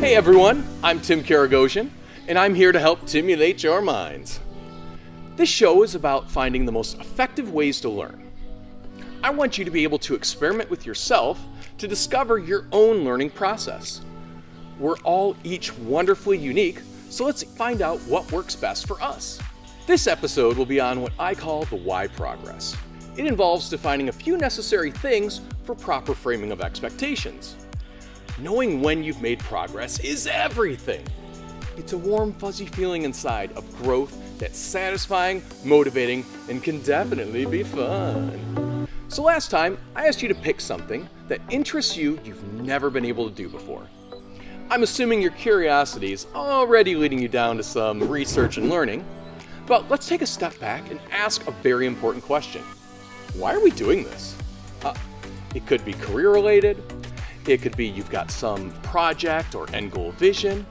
Hey everyone, I'm Tim Karagosian, and I'm here to help Timulate your minds. This show is about finding the most effective ways to learn. I want you to be able to experiment with yourself to discover your own learning process. We're all each wonderfully unique, so let's find out what works best for us. This episode will be on what I call the why progress. It involves defining a few necessary things for proper framing of expectations. Knowing when you've made progress is everything. It's a warm, fuzzy feeling inside of growth that's satisfying, motivating, and can definitely be fun. So last time, I asked you to pick something that interests you you've never been able to do before. I'm assuming your curiosity is already leading you down to some research and learning, but let's take a step back and ask a very important question. Why are we doing this? It could be career related. It could be you've got some project or end goal vision,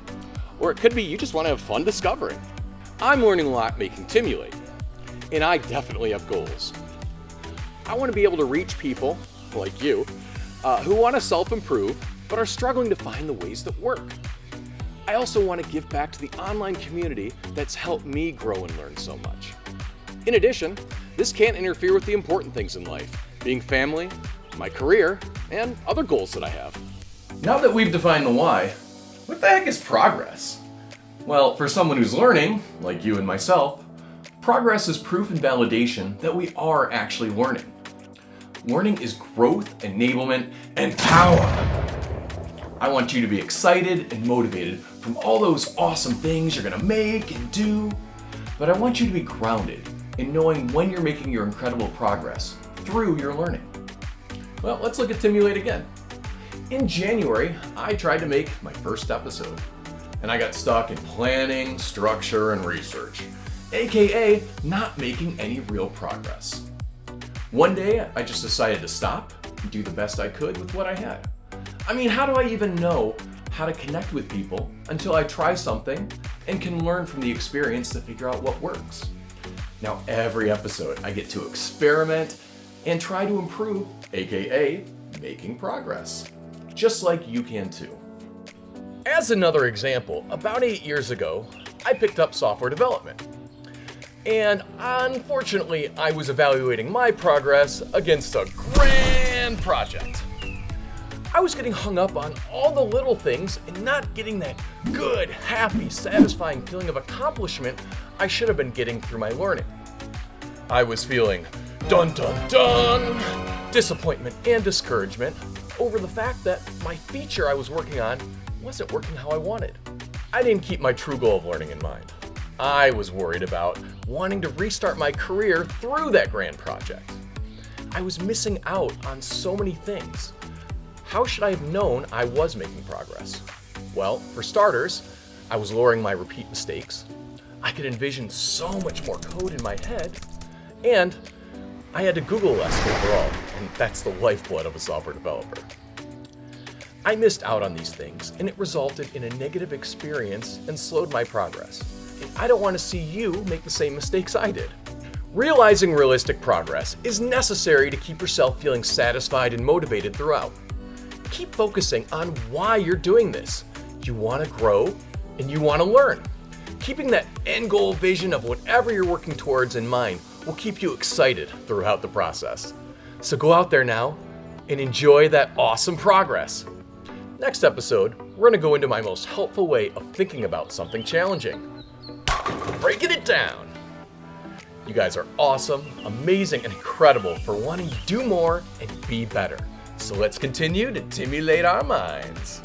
or it could be you just want to have fun discovering. I'm learning a lot making Timulate, and I definitely have goals. I want to be able to reach people like you who want to self-improve but are struggling to find the ways that work. I also want to give back to the online community that's helped me grow and learn so much. In addition, this can't interfere with the important things in life, being family, my career, and other goals that I have. Now that we've defined the why, what the heck is progress? Well, for someone who's learning, like you and myself, progress is proof and validation that we are actually learning. Learning is growth, enablement, and power. I want you to be excited and motivated from all those awesome things you're gonna make and do, but I want you to be grounded in knowing when you're making your incredible progress through your learning. Well, let's look at Timulate again. In January, I tried to make my first episode, and I got stuck in planning, structure, and research, aka not making any real progress. One day, I just decided to stop and do the best I could with what I had. I mean, how do I even know how to connect with people until I try something and can learn from the experience to figure out what works? Now, every episode, I get to experiment and try to improve, aka making progress, just like you can too. As another example, about 8 years ago, I picked up software development. And unfortunately, I was evaluating my progress against a grand project. I was getting hung up on all the little things and not getting that good, happy, satisfying feeling of accomplishment I should have been getting through my learning. I was feeling dun dun dun, disappointment and discouragement over the fact that my feature I was working on wasn't working how I wanted. I didn't keep my true goal of learning in mind. I was worried about wanting to restart my career through that grand project. I was missing out on so many things. How should I have known I was making progress? Well, for starters, I was lowering my repeat mistakes. I could envision so much more code in my head, and I had to Google less overall, and that's the lifeblood of a software developer. I missed out on these things, and it resulted in a negative experience and slowed my progress. And I don't want to see you make the same mistakes I did. Realizing realistic progress is necessary to keep yourself feeling satisfied and motivated throughout. Keep focusing on why you're doing this. You want to grow, and you want to learn. Keeping that end goal vision of whatever you're working towards in mind will keep you excited throughout the process. So go out there now and enjoy that awesome progress. Next episode, we're going to go into my most helpful way of thinking about something challenging. Breaking it down. You guys are awesome, amazing, and incredible for wanting to do more and be better. So let's continue to Timulate our minds.